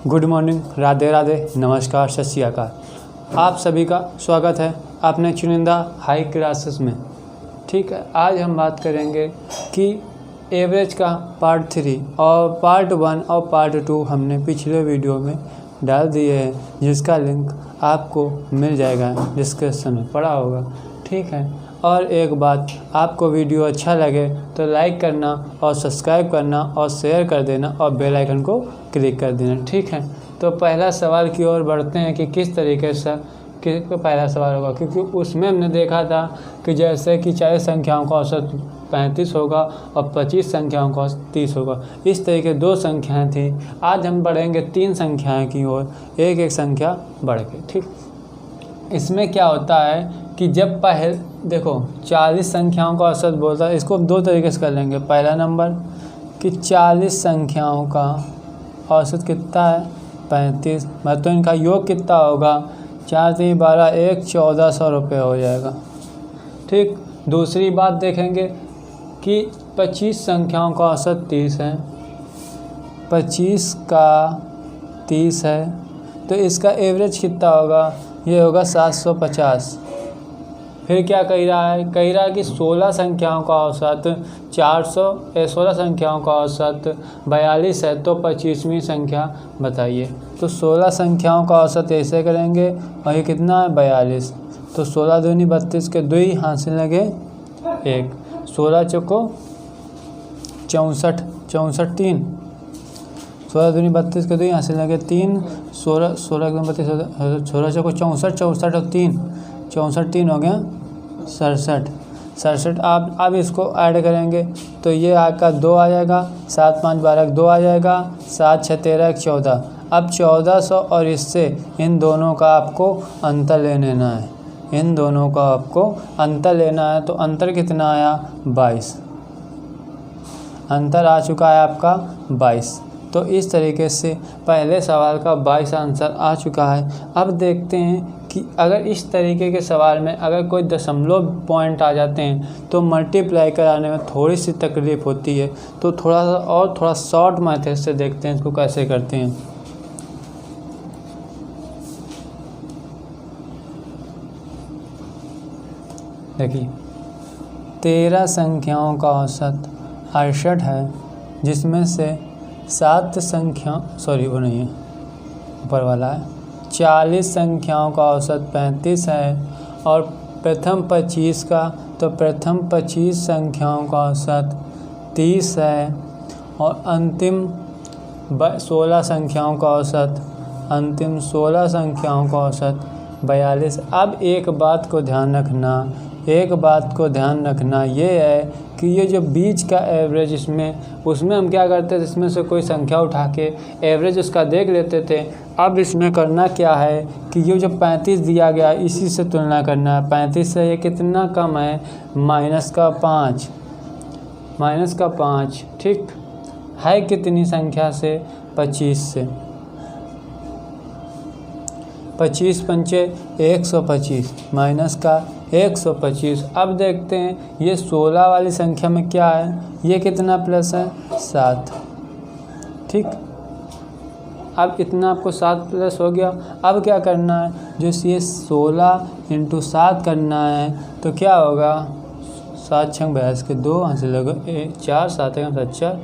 Good morning, Radhe Radhe, नमस्कार, सत श्री अकाल। आप सभी का स्वागत है अपने चुनिंदा हाई क्लासेस में। ठीक है, आज हम बात करेंगे कि एवरेज का पार्ट 3 और पार्ट 1 और पार्ट 2 हमने पिछले वीडियो में डाल दिए हैं, जिसका लिंक आपको मिल जाएगा, डिस्क्रिप्शन में पड़ा होगा। ठीक है, और एक बात, आपको वीडियो अच्छा लगे तो लाइक करना और सब्सक्राइब करना और शेयर कर देना और बेल आइकन को क्लिक कर देना। ठीक है, तो पहला सवाल की ओर बढ़ते हैं कि किस तरीके से पहला सवाल होगा, क्योंकि उसमें हमने देखा था कि जैसे कि 40 संख्याओं का औसत 35 होगा और 25 संख्याओं का औसत 30 होगा। इस तरीके 2 संख्याएँ थी। आज हम बढ़ेंगे 3 संख्याएँ की ओर, एक एक संख्या बढ़ के। ठीक, इसमें क्या होता है कि जब पहले देखो 40 संख्याओं का औसत बोलता है, इसको 2 तरीके से कर लेंगे। पहला नंबर कि 40 संख्याओं का औसत कितना है 35, मतलब इनका योग कितना होगा 4 3 12 1 1400 रुपये हो जाएगा। ठीक, दूसरी बात देखेंगे कि 25 संख्याओं का औसत 30 है, 25 का 30 है, तो इसका एवरेज कितना होगा, ये होगा 750। फिर क्या कह रहा है, कह रहा है कि 16 संख्याओं का औसत 16 संख्याओं का औसत 42 है, तो 25वीं संख्या बताइए। तो 16 संख्याओं का औसत ऐसे करेंगे और ये कितना है 42, तो 16 दूनी 32 के 2 ही हासिल लगे 1, 16 चौको 64 64 3, 16 दूनी 32 के 2 ही हासिल लगे 3, 16 32 16 चौको 64 64 और 3 64 3 हो गया 67। आप अब इसको ऐड करेंगे तो ये आपका 2 आ जाएगा, 7 5 12 2 आ जाएगा, 7 6 13 1 14। अब 1400 और इससे इन दोनों का आपको अंतर ले लेना है, इन दोनों का आपको अंतर लेना है। तो अंतर कितना आया 22, अंतर आ चुका है आपका 22। तो इस तरीके से पहले सवाल का 22 आंसर आ चुका है। अब देखते हैं कि अगर इस तरीके के सवाल में अगर कोई दशमलव पॉइंट आ जाते हैं तो मल्टीप्लाई कराने में थोड़ी सी तकलीफ़ होती है। तो थोड़ा शॉर्ट मेथड से देखते हैं इसको कैसे करते हैं। देखिए 13 संख्याओं का औसत 68 है, जिसमें से 7 संख्या वो नहीं है, ऊपर वाला है। 40 संख्याओं का औसत 35 है और प्रथम 25 का, तो प्रथम 25 संख्याओं का औसत 30 है और अंतिम 16 संख्याओं का औसत, अंतिम 16 संख्याओं का औसत 42। अब एक बात को ध्यान रखना ये है कि ये जो बीच का एवरेज उसमें हम क्या करते थे, इसमें से कोई संख्या उठा के एवरेज उसका देख लेते थे। अब इसमें करना क्या है कि ये जो 35 दिया गया इसी से तुलना करना है। 35 से ये कितना कम है माइनस का 5। ठीक है, कितनी संख्या से 25 से, 25 पंचे 125 माइनस का 125। अब देखते हैं ये 16 वाली संख्या में क्या है, ये कितना प्लस है 7। ठीक, अब इतना आपको 7 प्लस हो गया। अब क्या करना है, जो ये 16 × 7 करना है, तो क्या होगा 7 6 22 के 2 हासिल होगा 4 7 7 4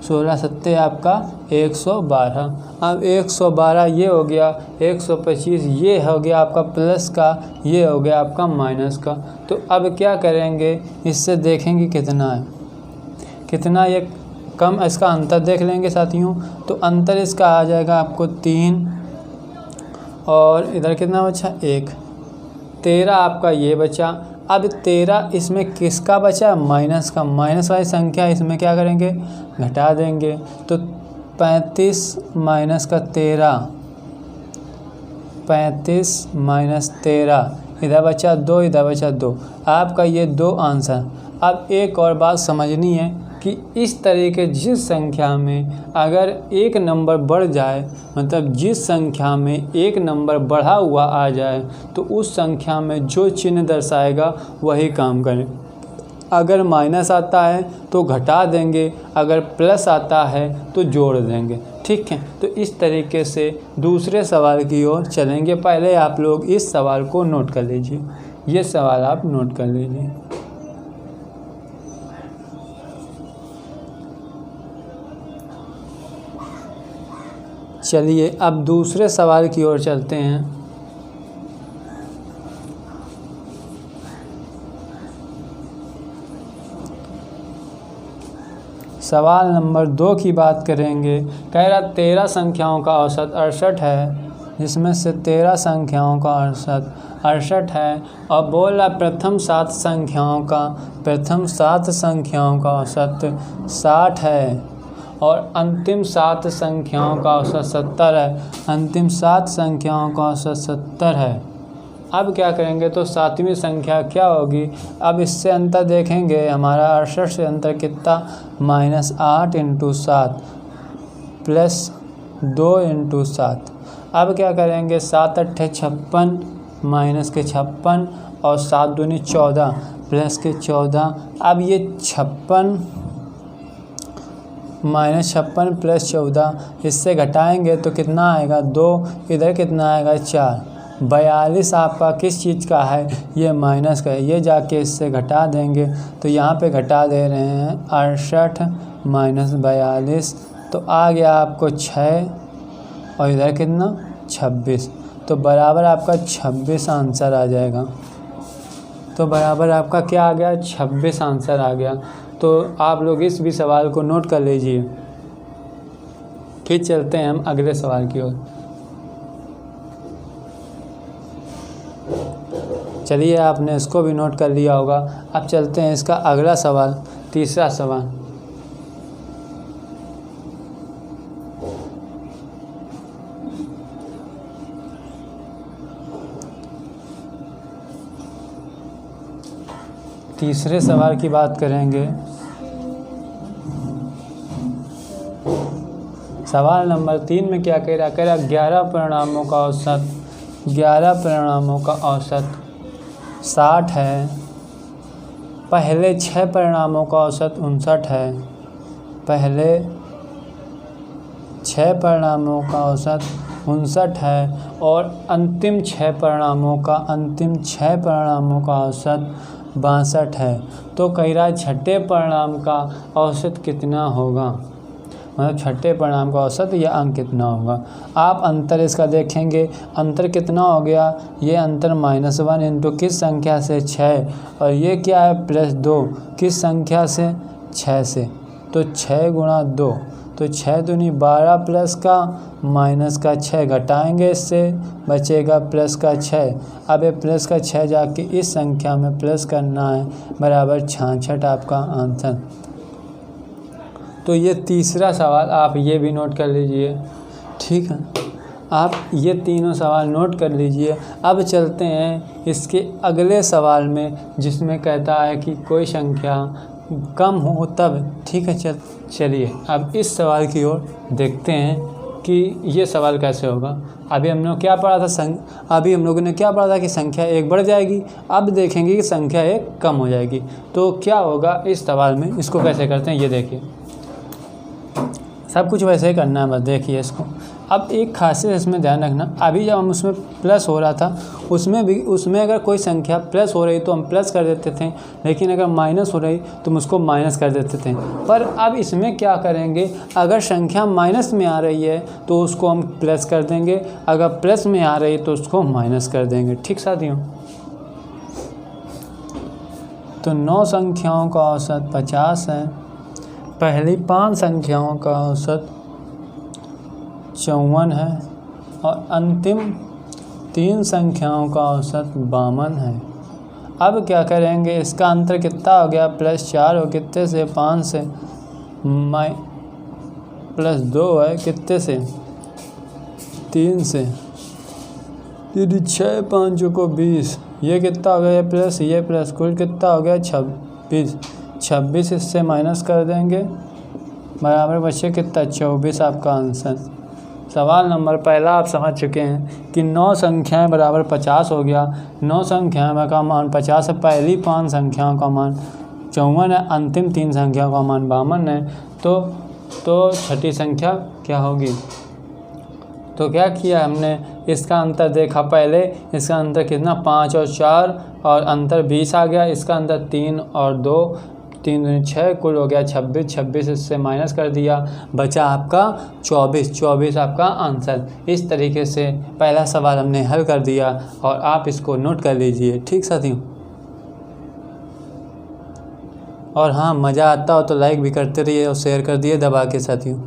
16 7 आपका 112। अब 112 ये हो गया, 125 ये हो गया आपका प्लस का, ये हो गया आपका माइनस का। तो अब क्या करेंगे, इससे देखेंगे कितना ये कम, इसका अंतर देख लेंगे साथियों। तो अंतर इसका आ जाएगा आपको 3 और इधर कितना बचा 1, 13 आपका ये बचा। अब 13 इसमें किसका बचा, माइनस का, माइनस वाली संख्या इसमें क्या करेंगे घटा देंगे। तो 35 माइनस का 13, 35 माइनस 13, इधर बचा 2, इधर बचा 2, आपका ये 2 आंसर। अब एक और बात समझनी है कि इस तरीके जिस संख्या में अगर एक नंबर बढ़ जाए, मतलब जिस संख्या में एक नंबर बढ़ा हुआ आ जाए, तो उस संख्या में जो चिन्ह दर्शाएगा वही काम करें। अगर माइनस आता है तो घटा देंगे, अगर प्लस आता है तो जोड़ देंगे। ठीक है, तो इस तरीके से दूसरे सवाल की ओर चलेंगे। पहले आप लोग इस सवाल को नोट कर लीजिए, ये सवाल आप नोट कर लीजिए। चलिए अब दूसरे सवाल की ओर चलते हैं। सवाल नंबर 2 की बात करेंगे। कह रहा 13 संख्याओं का औसत 68 है, जिसमें से 13 संख्याओं का औसत 68 है, और बोल रहा प्रथम 7 संख्याओं का औसत 60 है और अंतिम 7 संख्याओं का औसत 70 है। अंतिम 7 संख्याओं का औसत 70 है। अब क्या करेंगे, तो 7वीं संख्या क्या होगी। अब इससे अंतर देखेंगे, हमारा 68 से अंतर कितना, -8 × 7 प्लस 2 × 7। अब क्या करेंगे, 7 × 8 = 56 माइनस के 56 और 7 दूनी 14 प्लस के 14। अब ये 56 -56 प्लस 14 इससे घटाएंगे तो कितना आएगा, 2, इधर कितना आएगा 4। 42 आपका किस चीज़ का है, ये माइनस का है, ये जाके इससे घटा देंगे तो यहाँ पे घटा दे रहे हैं 68 - 42, तो आ गया आपको 6 और इधर कितना 26, तो बराबर आपका 26 आंसर आ जाएगा। तो बराबर आपका क्या आ गया, 26 आंसर आ गया। तो आप लोग इस भी सवाल को नोट कर लीजिए। फिर चलते हैं हम अगले सवाल की ओर। चलिए आपने इसको भी नोट कर लिया होगा। अब चलते हैं इसका अगला सवाल, तीसरा सवाल। तीसरे सवाल की बात करेंगे। सवाल नंबर 3 में क्या कह रहा, 11 परिणामों का औसत 60 है। पहले 6 परिणामों का औसत 59 है। पहले 6 परिणामों का औसत 59 है और अंतिम 6 परिणामों का औसत 62 है। तो कह रहा है छठे परिणाम का औसत कितना होगा, मतलब छठे परिणाम का औसत या अंक कितना होगा। आप अंतर इसका देखेंगे, अंतर कितना हो गया, ये अंतर -1 × किस संख्या से 6 और ये क्या है +2 किस संख्या से 6 से, तो 6 × 2, तो 6 दूनी 12 प्लस का माइनस का 6 घटाएंगे, इससे बचेगा प्लस का 6। अब ये प्लस का 6 जाके इस संख्या में प्लस करना है, बराबर 66 आपका आंसर। तो ये तीसरा सवाल आप ये भी नोट कर लीजिए। ठीक है, आप ये तीनों सवाल नोट कर लीजिए। अब चलते हैं इसके अगले सवाल में, जिसमें कहता है कि कोई संख्या कम हो तब। ठीक है, चलिए अब इस सवाल की ओर देखते हैं कि ये सवाल कैसे होगा। अभी हम लोग क्या पढ़ा था, अभी हम लोगों ने क्या पढ़ा था कि संख्या 1 बढ़ जाएगी। अब देखेंगे कि संख्या 1 कम हो जाएगी। तो क्या होगा इस सवाल में, इसको कैसे करते हैं ये देखिए। सब कुछ वैसे ही करना है, बस देखिए इसको। अब एक खासियत इसमें ध्यान रखना, अभी जब हम उसमें प्लस हो रहा था उसमें अगर कोई संख्या प्लस हो रही तो हम प्लस कर देते थे, लेकिन अगर माइनस हो रही तो हम उसको माइनस कर देते थे। पर अब इसमें क्या करेंगे, अगर संख्या माइनस में आ रही है तो उसको हम प्लस कर देंगे, अगर प्लस में आ रही है तो उसको माइनस कर देंगे। ठीक साथियों, तो 9 संख्याओं का औसत 50 है। पहली 5 संख्याओं का औसत 54 है और अंतिम 3 संख्याओं का औसत 52 है। अब क्या करेंगे, इसका अंतर कितना हो गया, +4 और कितने से 5 से, +2 है कितने से 3 से, 6 5 को 20, ये कितना हो गया, ये प्लस कुल कितना हो गया 26 इससे माइनस कर देंगे, बराबर बचे कितना 24 आपका आंसर। सवाल नंबर पहला आप समझ चुके हैं कि 9 संख्याएं बराबर 50 हो गया। 9 संख्याएं का मान 50 है। पहली 5 संख्याओं का मान 54 है, अंतिम 3 संख्याओं का मान 52 है, तो छठी संख्या क्या होगी। तो क्या किया हमने, इसका अंतर देखा पहले, इसका अंतर कितना 5 और 4 और अंतर 20 आ गया, इसका अंतर 3 और 2, 3 दूनी 6, कुल हो गया 26, 26 इससे माइनस कर दिया, बचा आपका 24, 24 आपका आंसर। इस तरीके से पहला सवाल हमने हल कर दिया और आप इसको नोट कर लीजिए, ठीक साथियों। और हाँ, मज़ा आता हो तो लाइक भी करते रहिए और शेयर कर दिए दबा के साथियों,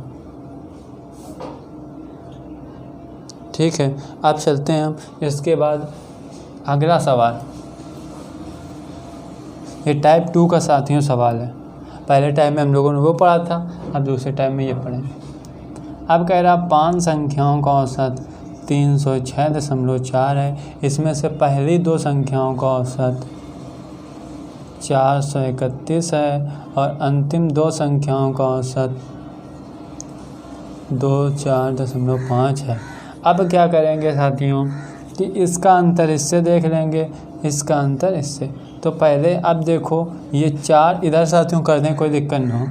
ठीक है। अब चलते हैं हम इसके बाद अगला सवाल। ये टाइप 2 का साथियों सवाल है। पहले टाइम में हम लोगों ने वो पढ़ा था, अब दूसरे टाइम में ये पढ़ेंगे। अब कह रहा 5 संख्याओं का औसत 306.4 है, इसमें से पहली 2 संख्याओं का औसत 431 है और अंतिम 2 संख्याओं का औसत 24.5 है। अब क्या करेंगे साथियों कि इसका अंतर इससे देख लेंगे, इसका अंतर इससे। तो पहले अब देखो ये 4 इधर साथियों कर दें, कोई दिक्कत ना हो।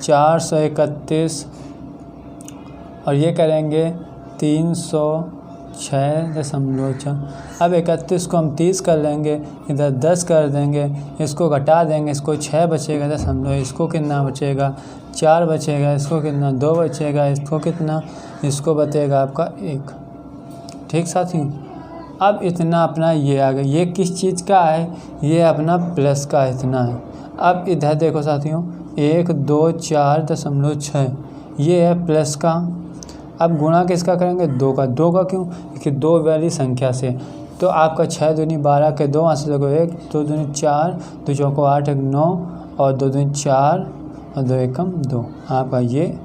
431 और ये करेंगे 306.4। अब 31 को हम 30 कर लेंगे, इधर 10 कर देंगे, इसको घटा देंगे, इसको 6 बचेगा दशमलव, इसको कितना बचेगा 4 बचेगा, इसको कितना 2 बचेगा, इसको कितना, इसको बचेगा आपका 1, ठीक साथियों। अब इतना अपना ये आ गया, ये किस चीज़ का है, ये अपना प्लस का इतना है। अब इधर देखो साथियों 124.6 ये है प्लस का। अब गुणा किसका करेंगे 2 का, 2 का क्यों, क्योंकि 2 वाली संख्या से। तो आपका 6 दूनी 12 के 2 हाथ से देखो 1, 2 दूनी 4, 2 चौको 8, 1 9 और 2 दूनी 4 और 2 एकम 2, आपका ये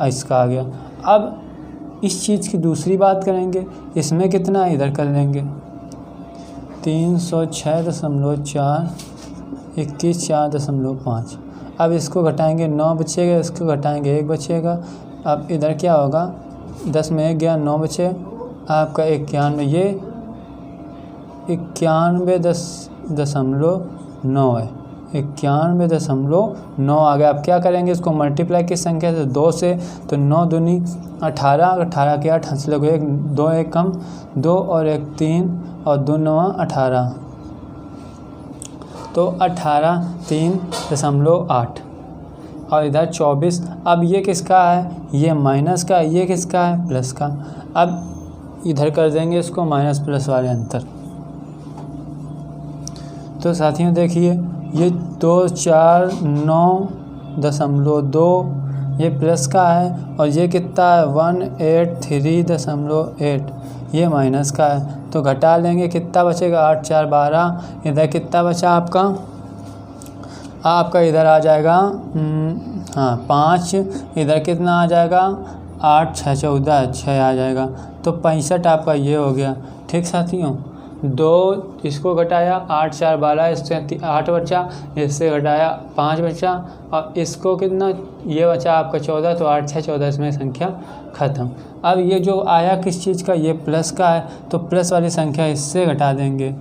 इसका आ गया। अब इस चीज़ की दूसरी बात करेंगे, इसमें कितना इधर कर लेंगे 306.4 21.4.5। अब इसको घटाएंगे 9 बचेगा, इसको घटाएंगे 1 बचेगा। अब इधर क्या होगा 10 में 1 गया 9 बचे, आपका 91, ये 91.9 है, 91.9 आ गया। अब क्या करेंगे इसको मल्टीप्लाई किस संख्या से 2 से, तो 9 दूनी 18, 18 के 8 हंस लोगे 1, 2 1 कम 2 और 1 3 और 2 9 18, तो 18 3.8 और इधर 24। अब ये किसका है, ये माइनस का, ये किसका है प्लस का। अब इधर कर देंगे इसको माइनस प्लस वाले अंतर। तो साथियों देखिए ये 249.2 ये प्लस का है और ये कितना है 183.8 ये माइनस का है। तो घटा लेंगे कितना बचेगा 8 4 12, इधर कितना बचा आपका इधर आ जाएगा 5, इधर कितना आ जाएगा 8 6 14 6 आ जाएगा, तो 65 आपका ये हो गया, ठीक साथियों। 2 इसको घटाया 8 4 12, इससे 8 बचा, इससे घटाया 5 बचा और इसको कितना ये बचा आपका 14, तो 8 6 14 इसमें संख्या ख़त्म। अब ये जो आया किस चीज़ का, ये प्लस का है, तो प्लस वाली संख्या इससे घटा देंगे।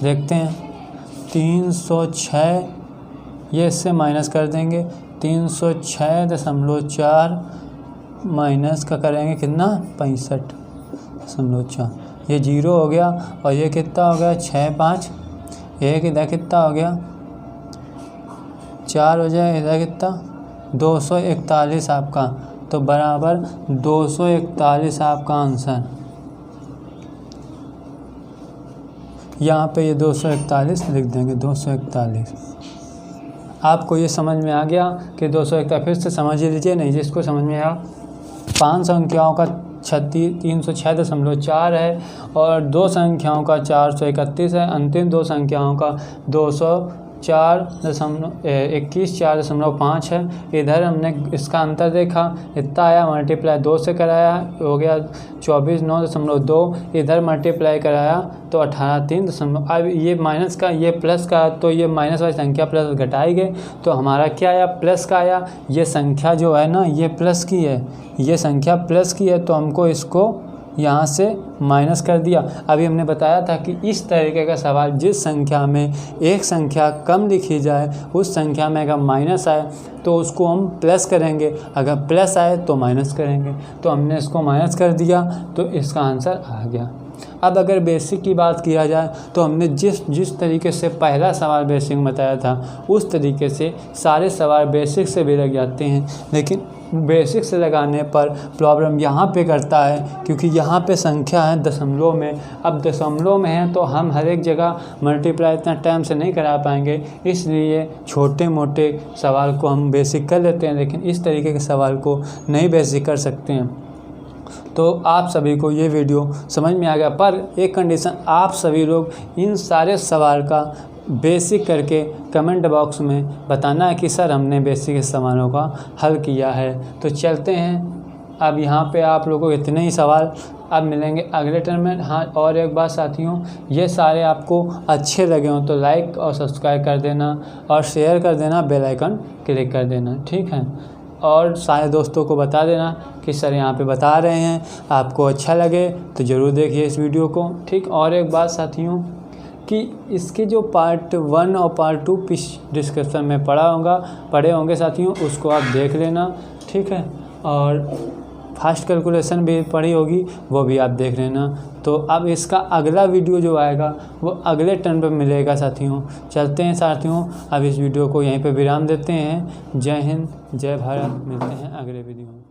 देखते हैं 306 ये इससे माइनस कर देंगे, 306.4 माइनस का करेंगे कितना 65.4, ये 0 हो गया और ये कितना हो गया 6 5, एक इधर कितना हो गया 4 हो जाए, इधर कितना 241 आपका, तो बराबर 241 आपका आंसर। यहाँ पे ये 241 लिख देंगे, 241। आपको ये समझ में आ गया कि 241, फिर से समझ लीजिए, नहीं जिसको समझ में आया 5 संख्याओं का 306.4 है और 2 संख्याओं का 431 है, अंतिम 2 संख्याओं का 204.5 है। इधर हमने इसका अंतर देखा, इतना आया, मल्टीप्लाई 2 से कराया हो गया 24.9.2, इधर मल्टीप्लाई कराया तो 18.3। अब ये माइनस का ये प्लस का, तो ये माइनस वाली संख्या प्लस घटाई गई, तो हमारा क्या आया प्लस का आया। ये संख्या जो है ना ये प्लस की है, ये संख्या प्लस की है, तो हमको इसको यहाँ से माइनस कर दिया। अभी हमने बताया था कि इस तरीके का सवाल जिस संख्या में एक संख्या कम लिखी जाए उस संख्या में अगर माइनस आए तो उसको हम प्लस करेंगे, अगर प्लस आए तो माइनस करेंगे। तो हमने इसको माइनस कर दिया तो इसका आंसर आ गया। अब अगर बेसिक की बात किया जाए तो हमने जिस तरीके से पहला सवाल बेसिक में बताया था उस तरीके से सारे सवाल बेसिक से भी लग जाते हैं, लेकिन बेसिक से लगाने पर प्रॉब्लम यहाँ पे करता है क्योंकि यहाँ पे संख्या है दशमलव में। अब दशमलव में है तो हम हर एक जगह मल्टीप्लाई इतना टाइम से नहीं करा पाएंगे, इसलिए छोटे मोटे सवाल को हम बेसिक कर लेते हैं, लेकिन इस तरीके के सवाल को नहीं बेसिक कर सकते हैं। तो आप सभी को ये वीडियो समझ में आ गया, पर एक कंडीशन, आप सभी लोग इन सारे सवाल का बेसिक करके कमेंट बॉक्स में बताना है कि सर हमने बेसिक सवालों का हल किया है। तो चलते हैं, अब यहाँ पे आप लोगों को इतने ही सवाल अब मिलेंगे अगले टर्म में। हाँ, और एक बात साथियों, ये सारे आपको अच्छे लगे हों तो लाइक और सब्सक्राइब कर देना और शेयर कर देना, बेल आइकन क्लिक कर देना, ठीक है। और सारे दोस्तों को बता देना कि सर यहाँ पे बता रहे हैं, आपको अच्छा लगे तो ज़रूर देखिए इस वीडियो को, ठीक। और एक बात साथियों कि इसके जो पार्ट 1 और पार्ट 2 डिस्क्रिप्शन में पड़े होंगे साथियों, उसको आप देख लेना, ठीक है। और फास्ट कैलकुलेशन भी पढ़ी होगी, वो भी आप देख लेना। तो अब इसका अगला वीडियो जो आएगा वो अगले टर्न पे मिलेगा साथियों। चलते हैं साथियों, अब इस वीडियो को यहीं पे विराम देते हैं। जय हिंद, जय भारत, मिलते हैं अगले वीडियो में।